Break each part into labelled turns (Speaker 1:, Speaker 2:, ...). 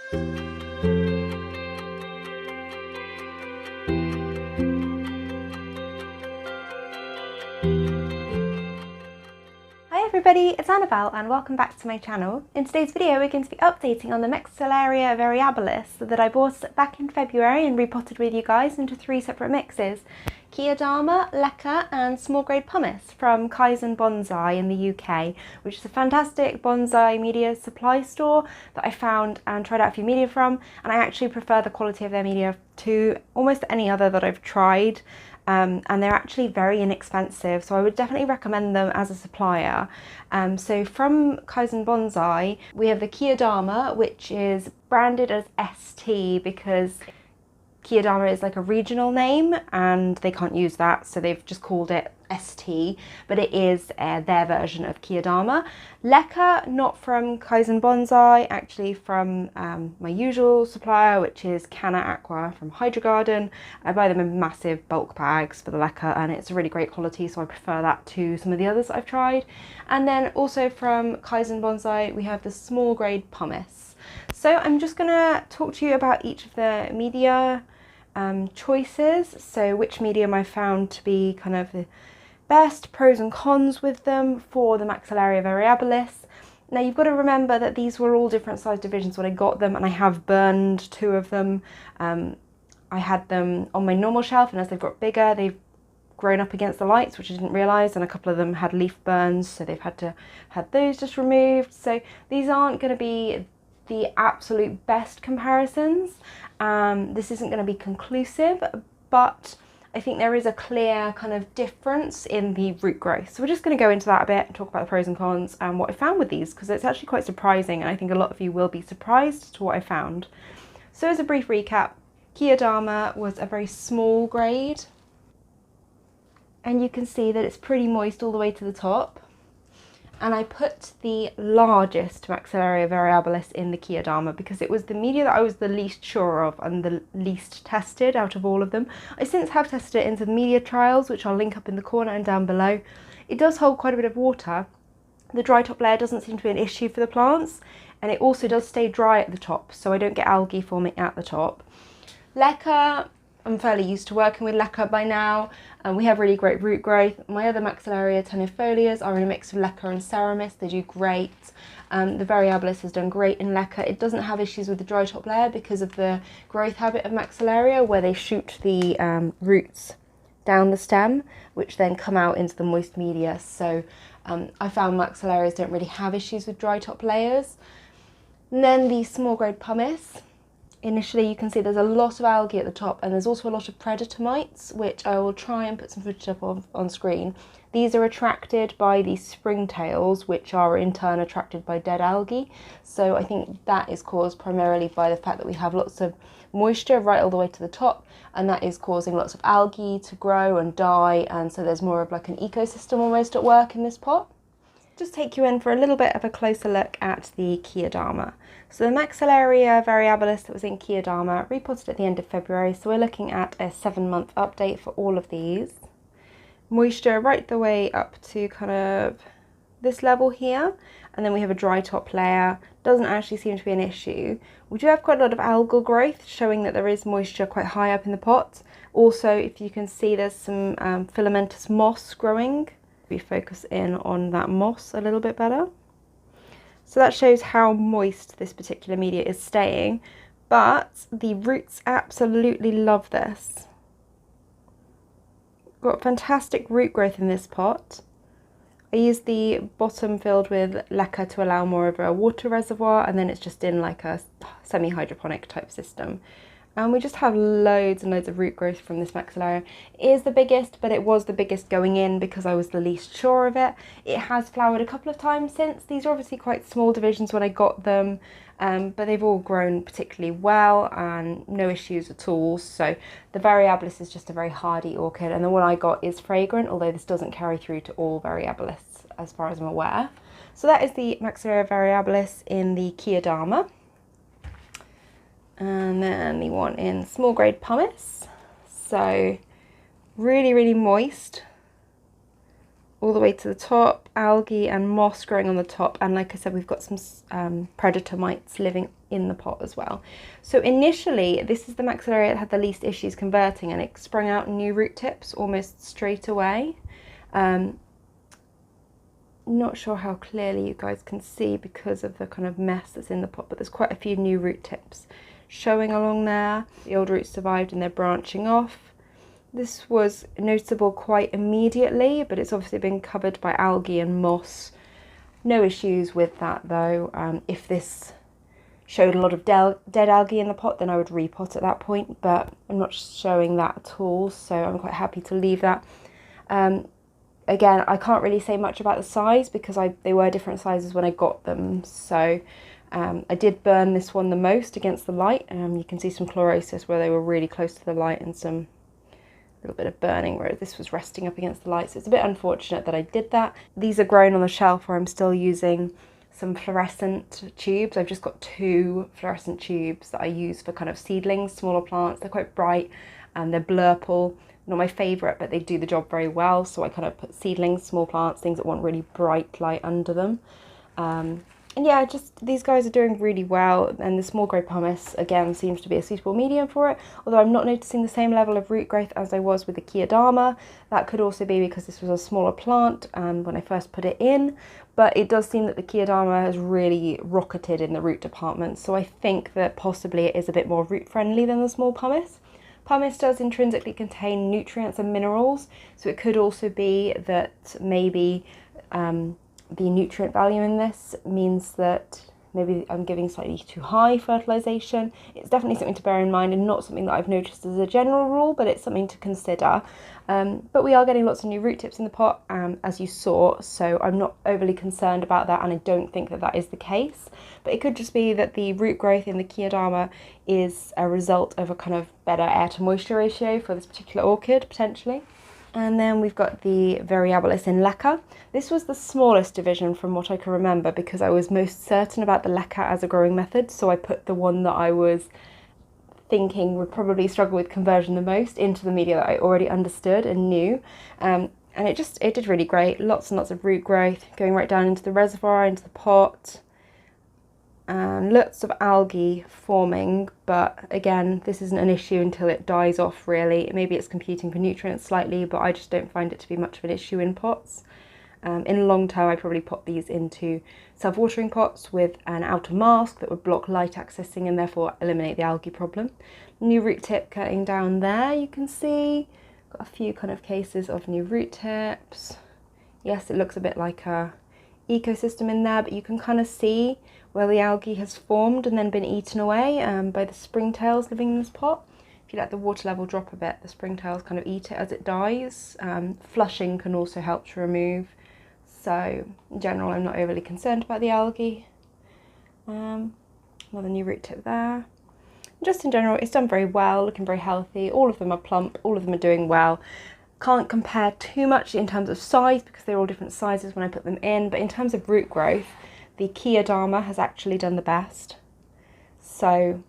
Speaker 1: Hi everybody, it's Annabel and welcome back to my channel. In today's video we're going to be updating on the Maxillaria variabilis that I bought back in February and repotted with you guys into 3 separate mixes. Kyodama, LECA and small grade Pumice from Bonsai in the UK, which is a fantastic bonsai media supply store that I found and tried out a few media from, and I actually prefer the quality of their media to almost any other that I've tried. And they're actually very inexpensive, so I would definitely recommend them as a supplier. So from Bonsai, we have the Kiodama, which is branded as ST because Kiodama is like a regional name and they can't use that, so they've just called it ST, but it is their version of Kiodama. LECA, not from Bonsai, actually from my usual supplier, which is Canna Aqua from Hydro Garden. I buy them in massive bulk bags for the LECA and it's a really great quality, so I prefer that to some of the others that I've tried. And then also from Bonsai we have the small grade Pumice. So I'm just going to talk to you about each of the media choices, so which medium I found to be kind of the best, pros and cons with them for the Maxillaria variabilis. Now you've got to remember that these were all different size divisions when I got them, and I have burned 2 of them. I had them on my normal shelf, and as they've got bigger they've grown up against the lights, which I didn't realise, and a couple of them had leaf burns, so they've had those just removed. So these aren't going to be the absolute best comparisons. This isn't going to be conclusive, but I think there is a clear kind of difference in the root growth. So we're just going to go into that a bit and talk about the pros and cons and what I found with these, because it's actually quite surprising and I think a lot of you will be surprised to what I found. So as a brief recap, Kiodama was a very small grade, and you can see that it's pretty moist all the way to the top. And I put the largest Maxillaria variabilis in the Kiodama because it was the media that I was the least sure of and the least tested out of all of them. I since have tested it into the media trials, which I'll link up in the corner and down below. It does hold quite a bit of water. The dry top layer doesn't seem to be an issue for the plants, and it also does stay dry at the top, so I don't get algae forming at the top. LECA, I'm fairly used to working with LECA by now, and we have really great root growth. My other Maxillaria tenufolias are in a mix of LECA and Ceramis. They do great. The variabilis has done great in LECA. It doesn't have issues with the dry top layer because of the growth habit of Maxillaria, where they shoot the roots down the stem, which then come out into the moist media. So I found Maxillarias don't really have issues with dry top layers. And then the small grade Pumice. Initially you can see there's a lot of algae at the top, and there's also a lot of predator mites, which I will try and put some footage up on screen. These are attracted by the springtails, which are in turn attracted by dead algae. So I think that is caused primarily by the fact that we have lots of moisture right all the way to the top, and that is causing lots of algae to grow and die, and so there's more of like an ecosystem almost at work in this pot. Just take you in for a little bit of a closer look at the Kiodama. So the Maxillaria variabilis that was in Kiodama repotted at the end of February, so we're looking at a 7-month update for all of these. Moisture right the way up to kind of this level here, and then we have a dry top layer. Doesn't actually seem to be an issue. We do have quite a lot of algal growth, showing that there is moisture quite high up in the pot. Also, if you can see, there's some filamentous moss growing. We focus in on that moss a little bit better. So that shows how moist this particular media is staying, but the roots absolutely love this. Got fantastic root growth in this pot. I used the bottom filled with LECA to allow more of a water reservoir, and then it's just in like a semi-hydroponic type system. And we just have loads and loads of root growth from this Maxillaria. It is the biggest, but it was the biggest going in because I was the least sure of it. It has flowered a couple of times since. These are obviously quite small divisions when I got them, but they've all grown particularly well and no issues at all. So the variabilis is just a very hardy orchid, and the one I got is fragrant, although this doesn't carry through to all variabilis as far as I'm aware. So that is the Maxillaria variabilis in the Kiodama. And then the one in small grade Pumice. So really, really moist. all the way to the top, algae and moss growing on the top, and like I said, we've got some predator mites living in the pot as well. So initially, this is the Maxillaria that had the least issues converting, and it sprung out new root tips almost straight away. Not sure how clearly you guys can see because of the kind of mess that's in the pot, but there's quite a few new root tips showing along there. The old roots survived and they're branching off. This was noticeable quite immediately, but it's obviously been covered by algae and moss. No issues with that though. If this showed a lot of dead algae in the pot, then I would repot at that point, but I'm not showing that at all, so I'm quite happy to leave that. Again, I can't really say much about the size because they were different sizes when I got them, so I did burn this one the most against the light. You can see some chlorosis where they were really close to the light and some little bit of burning where this was resting up against the light, so it's a bit unfortunate that I did that. These are grown on the shelf where I'm still using some fluorescent tubes. I've just got 2 fluorescent tubes that I use for kind of seedlings, smaller plants. They're quite bright and they're blurple. Not my favourite, but they do the job very well, so I kind of put seedlings, small plants, things that want really bright light under them. And yeah, just these guys are doing really well, and the small grey pumice again seems to be a suitable medium for it, although I'm not noticing the same level of root growth as I was with the Kiodama. That could also be because this was a smaller plant when I first put it in, but it does seem that the Kiodama has really rocketed in the root department, so I think that possibly it is a bit more root friendly than the small pumice. Pumice does intrinsically contain nutrients and minerals, so it could also be that maybe the nutrient value in this means that maybe I'm giving slightly too high fertilisation. It's definitely something to bear in mind and not something that I've noticed as a general rule, but it's something to consider. But we are getting lots of new root tips in the pot, as you saw, so I'm not overly concerned about that, and I don't think that that is the case. But it could just be that the root growth in the Kiodama is a result of a kind of better air to moisture ratio for this particular orchid, potentially. And then we've got the variabilis in LECA. This was the smallest division from what I can remember because I was most certain about the LECA as a growing method, so I put the one that I was thinking would probably struggle with conversion the most into the media that I already understood and knew. And it did really great. Lots and lots of root growth going right down into the reservoir, into the pot. And lots of algae forming, but again, this isn't an issue until it dies off really. Maybe it's competing for nutrients slightly, but I just don't find it to be much of an issue in pots. In the long term, I probably pop these into self-watering pots with an outer mask that would block light accessing and therefore eliminate the algae problem. New root tip cutting down there, you can see. Got a few kind of cases of new root tips. Yes, it looks a bit like a ecosystem in there, but you can kind of see where the algae has formed and then been eaten away by the springtails living in this pot. If you let the water level drop a bit, the springtails kind of eat it as it dies. Flushing can also help to remove. So in general, I'm not overly concerned about the algae. Another new root tip there. Just in general, it's done very well, looking very healthy. All of them are plump, all of them are doing well. Can't compare too much in terms of size because they're all different sizes when I put them in, but in terms of root growth, the Kiodama has actually done the best. So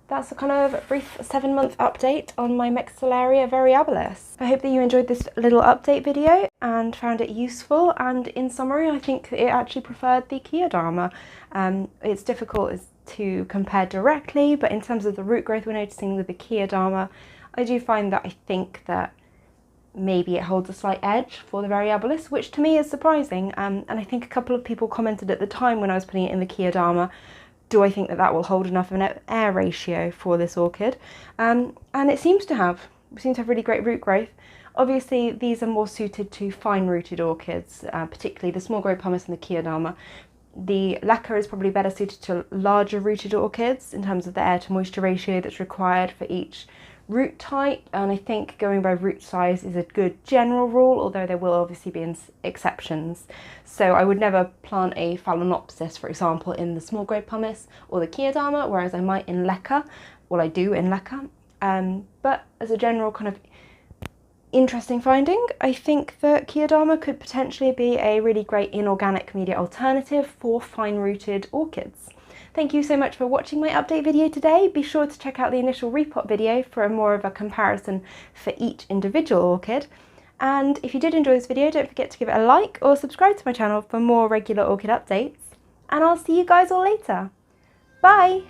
Speaker 1: that's a kind of brief 7-month update on my Maxillaria variabilis. I hope that you enjoyed this little update video and found it useful, and in summary I think it actually preferred the Kiodama. It's difficult to compare directly, but in terms of the root growth we're noticing with the Kiodama, I do find that I think that maybe it holds a slight edge for the variabilis, which to me is surprising. And I think a couple of people commented at the time when I was putting it in the Kiodama, do I think that that will hold enough of an air ratio for this orchid? And it seems to have. We seem to have really great root growth. Obviously, these are more suited to fine-rooted orchids, particularly the small grey pumice and the Kiodama. The LECA is probably better suited to larger rooted orchids in terms of the air to moisture ratio that's required for each root type, and I think going by root size is a good general rule, although there will obviously be exceptions. So I would never plant a Phalaenopsis, for example, in the small grey pumice or the Kiodama, whereas I might in LECA. Well, I do in LECA. But as a general kind of interesting finding, I think that Kiodama could potentially be a really great inorganic media alternative for fine-rooted orchids. Thank you so much for watching my update video today. Be sure to check out the initial repot video for more of a comparison for each individual orchid. And if you did enjoy this video, don't forget to give it a like or subscribe to my channel for more regular orchid updates. And I'll see you guys all later. Bye!